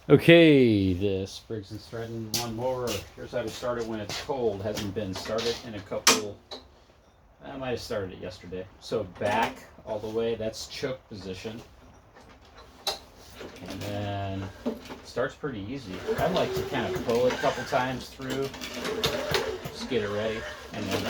Okay, this Briggs & Stratton lawn mower. Here's how to start it when it's cold. Hasn't been started in a couple. I might have started it yesterday. So back all the way. That's choke position, and then starts pretty easy. I like to kind of pull it a couple times through, just get it ready, and then